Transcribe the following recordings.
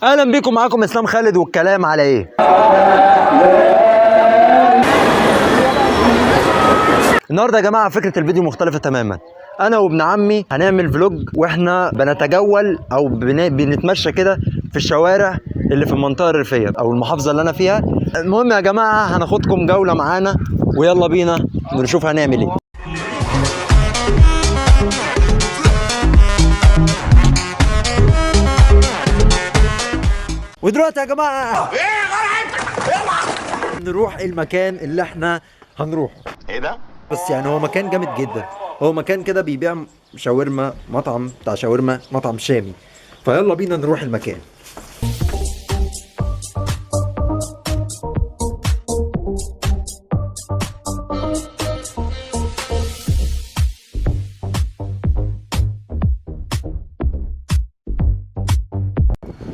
اهلا بيكم، معاكم اسلام خالد، والكلام على ايه؟ النهارده يا جماعه فكره الفيديو مختلفه تماما. انا وابن عمي هنعمل فلوج واحنا بنتجول او بنتمشى كده في الشوارع اللي في المنطقه الريفيه او المحافظه اللي انا فيها. المهم يا جماعه هناخدكم جوله معانا، ويلا بينا نشوف هنعمل ايه. ودلوقتي يا جماعه نروح المكان اللي احنا هنروحه. ايه ده؟ بس يعني هو مكان جامد جدا، هو مكان كده بيبيع شاورما، مطعم بتاع شاورما، مطعم شامي. فيلا بينا نروح المكان.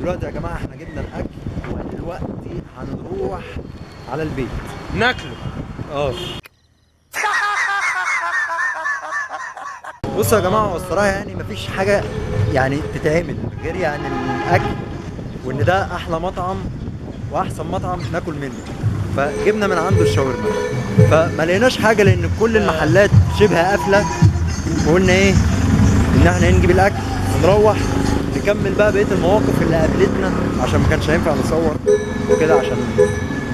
دلوقتي يا جماعه احنا جبنا الاكل، ودلوقتي هنروح على البيت ناكله. بصوا يا جماعه، هو الصراحه يعني مفيش حاجه يعني تتعمل غير يعني الاكل، وان ده احلى مطعم واحسن مطعم ناكل منه. فجبنا من عنده الشاورما، فما لقيناش حاجه لان كل المحلات شبه قافله. وقلنا ايه، ان احنا نجيب الاكل ونروح نكمل بقى بقيه المواقف اللي قابلتنا، عشان ما كانش هينفع نصور وكده، عشان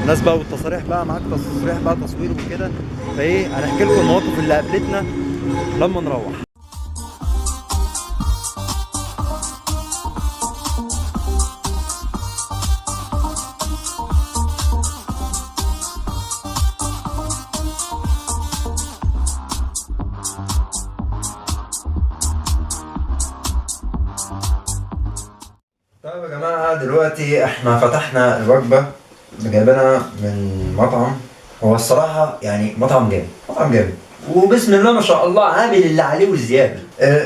الناس بقى والتصاريح بقى، معاك تصريح بقى تصوير وكده. فايه، هنحكي لكم المواقف اللي قابلتنا لما نروح. طيب يا جماعة، دلوقتي احنا فتحنا الوجبة اللي جايبينها من مطعم. هو الصراحة يعني مطعم جامد، مطعم جامد، وبسم الله ما شاء الله عامل اللي عليه والزيادة.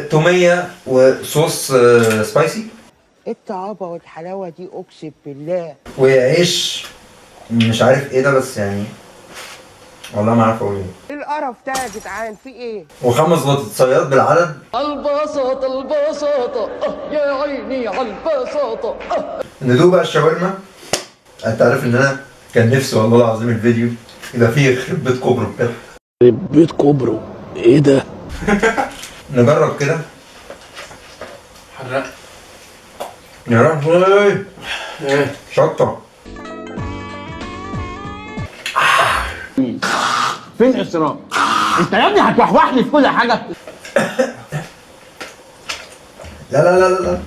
تومية وصوص سبايسي. ايه الطعابة والحلاوة دي اقسم بالله. وعيش مش عارف ايه ده، بس يعني والله ما عارف اقول ايه. ايه القرف ده يا جدعان، في ايه؟ وخمس بطاطسيات بالعدد. البساطة البساطة يا عيني على البساطة. ندوق بقى الشاورما. انت عارف ان انا كان نفسي والله العظيم الفيديو يبقى فيه يخرب بيت كوبرو بجد. بيت كوبرو ايه ده؟ نجرب كده. حرق. يا لهوي، ايه شطة. فين اسراء؟ انت يا ابني هتوحوحني في كل حاجه. لا لا لا لا لا.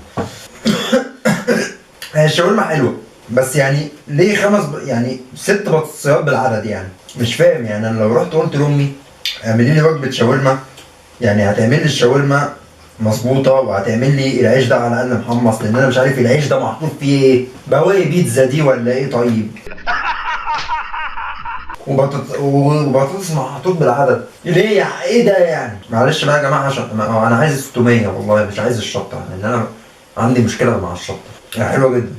هي الشاورما حلوة، بس يعني ليه يعني 6 بطاطسيات بالعدد؟ يعني مش فاهم. يعني انا لو رحت قلت لامي اعملي لي وجبة شاورما، يعني هتعمل لي الشاورما مظبوطة، وهتعمل لي العيش ده على الاقل محمص، لان انا مش عارف العيش ده محطوط فيه ايه، بواقي بيتزا دي ولا ايه؟ طيب. وبطاطس محطوط بالعدد ليه؟ يعني ايه ده يعني؟ معلش بقى يا جماعه، عشان انا عايز 600 والله، مش عايز الشطه، لان انا عندي مشكله مع الشطه. هي حلوه جدا،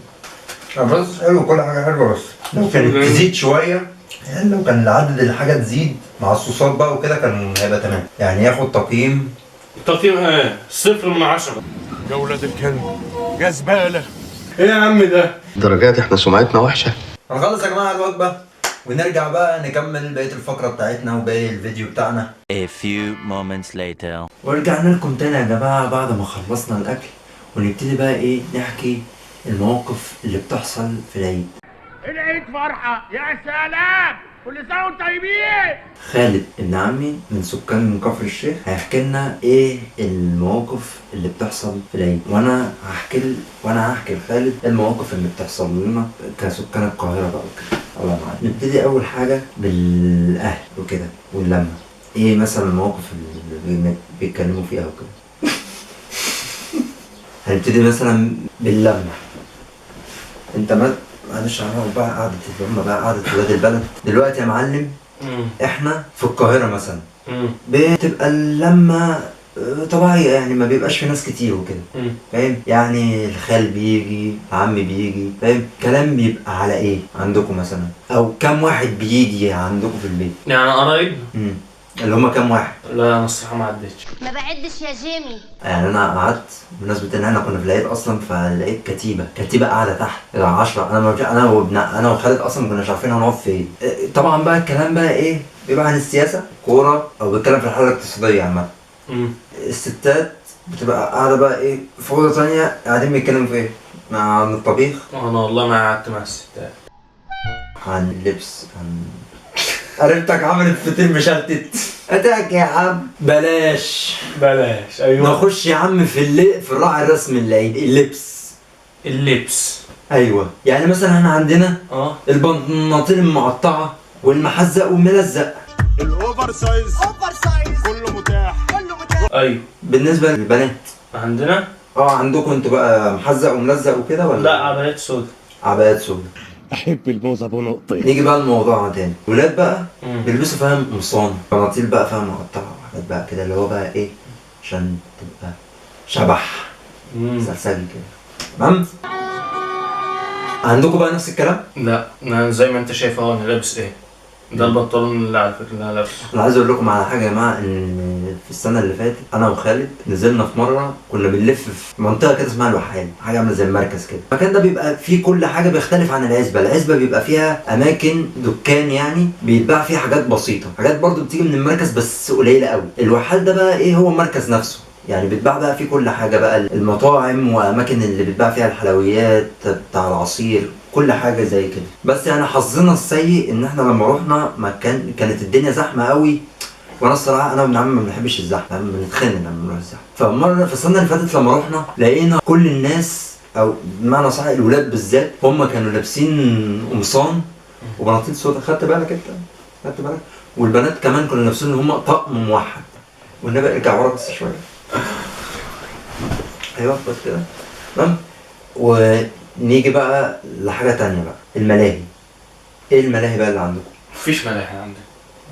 بس حلو، كل حاجه حلوه، بس لو كانت تزيد شويه، يعني لو كان العدد الحاجه تزيد مع الصوصات بقى وكده كان هيبقى تمام. يعني ياخد تقييم ايه؟ 0 من 10. يا ولاد الكلب يا زباله. ايه يا عم ده؟ درجات احنا سمعتنا وحشه. هنخلص يا جماعه الوجبه ونرجع بقى نكمل بقيه الفقره بتاعتنا وباقي الفيديو بتاعنا. A few moments later. ورجعنا لكم تاني يا جماعه بعد ما خلصنا الاكل، ونبتدي بقى ايه، نحكي المواقف اللي بتحصل في العيد. العيد فرحه يا سلام، كل سنه وانتم طيبين. خالد ابن عمي من سكان كفر الشيخ هيحكي لنا ايه المواقف اللي بتحصل في العيد، وانا هحكي لخالد المواقف اللي بتحصل لنا كسكان القاهره بقى وكده. الله معاك. نبتدي اول حاجه بالاهل وكده واللمه. ايه مثلا المواقف اللي بيتكلموا فيها وكده؟ هنبتدي مثلا باللمه. انت معلش هنقعد بقى قعدة اللمة بقى، قعدة ولاد البلد. دلوقتي يا معلم، احنا في القاهرة مثلا بتبقى اللمة طبيعية، يعني ما بيبقاش في ناس كتير وكده، فاهم؟ يعني الخال بيجي، عمي بيجي، فاهم؟ كلام بيبقى على ايه عندكم مثلا، او كم واحد بيجي عندكم في البيت؟ يعني قرايب؟ اللي هما كام واحد؟ لا انا الصراحه ما عدتش. ما بعدش يا جيمي. يعني انا قعدت بمناسبة ان احنا كنا في العيد اصلا، فلقيت كتيبة قاعدة تحت 10. انا وخالد اصلا ما كناش عارفين هنقف فين. طبعا بقى الكلام بقى ايه؟ بيبقى عن السياسة، كورة، او بيتكلم في الحالة الاقتصادية عامة. الستات بتبقى قاعدة بقى ايه في أوضة تانية قاعدين بيتكلموا في ايه؟ عن الطبيخ، انا والله ما قعدت مع الستات. عن اللبس، عن قريبتك عملت فطير مشلتت. اتاك يا عم بلاش. ايوه. نخش يا عم في الراعي الرسمي العيد، اللبس. ايوه، يعني مثلا احنا عندنا البناطيل المقطعه والمحزق والملزق. الاوفر سايز كله متاح. ايوه. بالنسبه للبنات عندنا عندكم انتوا بقى محزق وملزق وكده ولا؟ لا، عبايات سودا. عبايات سودا. احب الموزه بنقطتين. نيجي بقى لموضوعنا تاني. ولاد بقى بيلبسوا فاهم قمصان، بناطيل بقى فاهم مقطعه وحاجات بقى كده، اللي هو بقى ايه عشان تبقى شبح سلسلي كده. تمام؟ عندكم بقى نفس الكلام؟ لا، انا زي ما انت شايف اهو انا لابس ايه. ده البنطلون اللي على فكره اللي انا لابسه. انا عايز اقول لكم على حاجه يا جماعه، ان في السنه اللي فاتت انا وخالد نزلنا في مره، كنا بنلف في منطقه كده اسمها الوحال، حاجه عامله زي المركز كده. المكان ده بيبقى فيه كل حاجه بيختلف عن العزبه بيبقى فيها اماكن دكان يعني بيتباع فيها حاجات بسيطه، حاجات برضو بتيجي من المركز بس قليله قوي. الوحال ده بقى ايه، هو المركز نفسه، يعني بيتباع بقى فيه كل حاجه بقى، المطاعم واماكن اللي بيتباع فيها الحلويات بتاع العصير، كل حاجه زي كده. بس يعني حظنا السيء ان احنا لما رحنا مكان كانت الدنيا زحمه قوي، وانا الصراحه انا وابن عمي ما بنحبش الزحمه، بنتخانق لما نروح الزحمه. فمره في السنه اللي فاتت لما رحنا لقينا كل الناس، او بمعنى صح الولاد بالذات، هم كانوا لابسين قمصان وبناطيل سودا. خدت بالك انت؟ خدت بالك؟ والبنات كمان كانوا لابسين اللي هم طقم موحد. والنبي ارجع ورا بس شويه. ايوه بس كده. تمام؟ ونيجي بقى لحاجه تانية بقى، الملاهي. ايه الملاهي بقى اللي عندكم؟ مفيش ملاهي عندنا.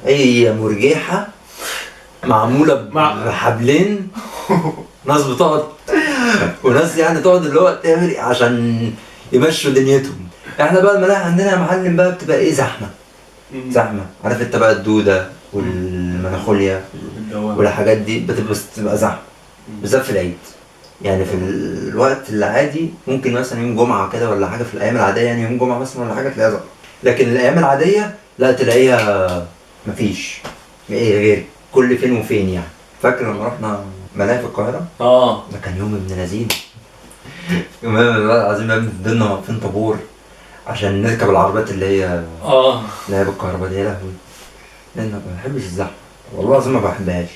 هي مرجيحه معموله بحبلين، ناس بتقعد وناس يعني تقعد اللي هو تعمل عشان يمشوا دنيتهم. احنا بقى الملاهي عندنا يا معلم بقى بتبقى ايه، زحمه. عارف انت بقى الدوده والمناخوليا والحاجات دي بتبقى زحمه، بالذات في العيد. يعني في الوقت العادي ممكن مثلا يوم جمعه كده ولا حاجه، في الايام العاديه يعني يوم جمعه مثلا ولا حاجه تلاقيها زحمه، لكن الايام العاديه لا تلاقيها مفيش ايه غير كل فين وفين. يعني فاكر لما رحنا ملاهي في القاهره؟ ده كان يوم ابن لذيذ. يوم العظيم يا ابني، فضلنا واقفين طابور عشان نركب العربيات اللي هي بالكهرباء دي. يا لهوي، انا ما بحبش الزحمه والله العظيم، ما بحبهاش.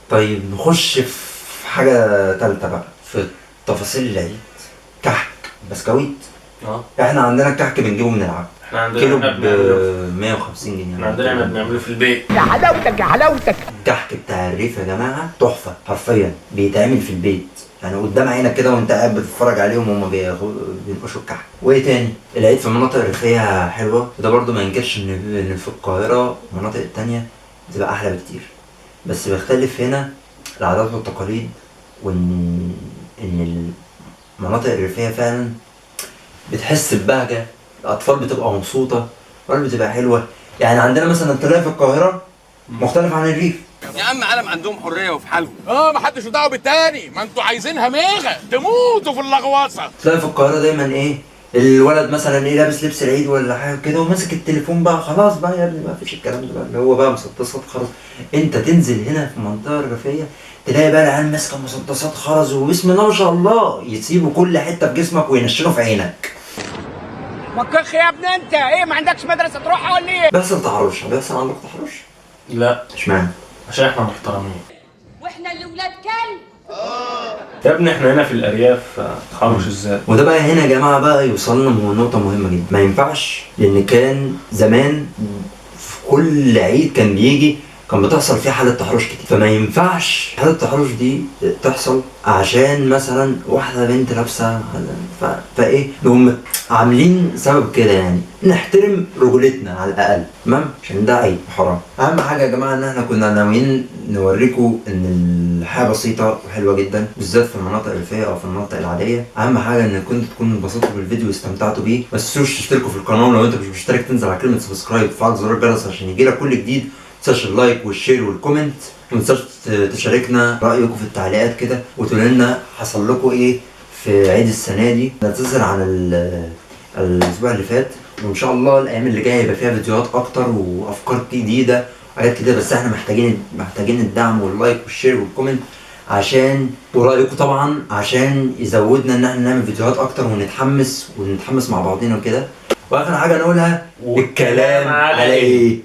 طيب نخش في حاجه ثالثه بقى، في تفاصيل العيد. كحك، بسكويت. احنا عندنا الكحك بنجيبه من العب، احنا عندنا كيلو ب 150 جنيه. احنا عندنا احنا بنعمله في البيت. يا حلاوتك. الكحك بتاع الريف يا جماعه تحفه حرفيا، بيتعمل في البيت يعني قدام عينك كده وانت قاعد بتتفرج عليهم وهم بينقشوا الكحك. وايه تاني؟ العيد في المناطق الريفيه حلوه، وده برضو ما ينكرش ان في القاهره المناطق التانيه بتبقى احلى بكتير، بس بيختلف هنا العادات والتقاليد، وان المناطق الريفيه فعلا بتحس ببهجه، الاطفال بتبقى مبسوطه، الأطفال بتبقى حلوه. يعني عندنا مثلا تلاقي في القاهره مختلف عن الريف. يا عم عالم عندهم حريه وفي حالهم. محدش دعوه بالتاني، ما انتوا عايزينها ميغه تموتوا في اللغواصه. تلاقي في القاهره دايما ايه، الولد مثلا ايه لابس لبس العيد ولا حاجه كده وماسك التليفون بقى، خلاص بقى يا ابني ما فيش الكلام ده بقى، اللي هو بقى مسدسات خرز. انت تنزل هنا في المنطقه الريفيه تلاقي بقى العيال ماسكه مسدسات خرز، وبسم الله ما شاء الله يسيبوا كل حته في جسمك وينشروا في عينك. مكخ يا ابني انت، ايه ما عندكش مدرسه تروحها ولا ايه؟ بيحصل تحرش؟ بيحصل عندك تحرش؟ لا. اشمعنى؟ عشان احنا محترمين. واحنا اللي ولاد كلب. يا ابني احنا هنا في الارياف، تحرش ازاي؟ وده بقى هنا يا جماعه بقى يوصلنا نقطه مهمه جدا، ما ينفعش، لان كان زمان في كل عيد كان بيجي كان بتحصل فيه حالة تحرش كتير، فما ينفعش حالة التحرش دي تحصل عشان مثلا واحدة بنت لابسة فايه نقوم عاملين سبب كده، يعني نحترم رجولتنا على الأقل، تمام؟ عشان ده عيب حرام. أهم حاجة يا جماعة إن احنا كنا ناويين نوريكم إن الحياة بسيطة وحلوة جدا، بالذات في المناطق الريفية أو في المناطق العادية. أهم حاجة إن كنتوا تكونوا انبسطتوا بالفيديو واستمتعتوا بيه، ما تنسوش تشتركوا في القناة، ولو أنت مش مشترك تنزل على كلمة سبسكرايب وتفعل زرار الجرس عشان يجيلك كل جديد. تنساش اللايك والشير والكومنت، وما تنساش تشاركنا رايكم في التعليقات كده، وتقولوا لنا حصل لكم ايه في عيد السنه دي. نعتذر عن الاسبوع اللي فات، وان شاء الله الايام اللي جايه يبقى فيها فيديوهات اكتر وافكار جديده وحاجات كده. بس احنا محتاجين الدعم واللايك والشير والكومنت عشان ورايكم طبعا، عشان يزودنا ان احنا نعمل فيديوهات اكتر ونتحمس مع بعضينا وكده. واخر حاجه نقولها، والكلام على ايه؟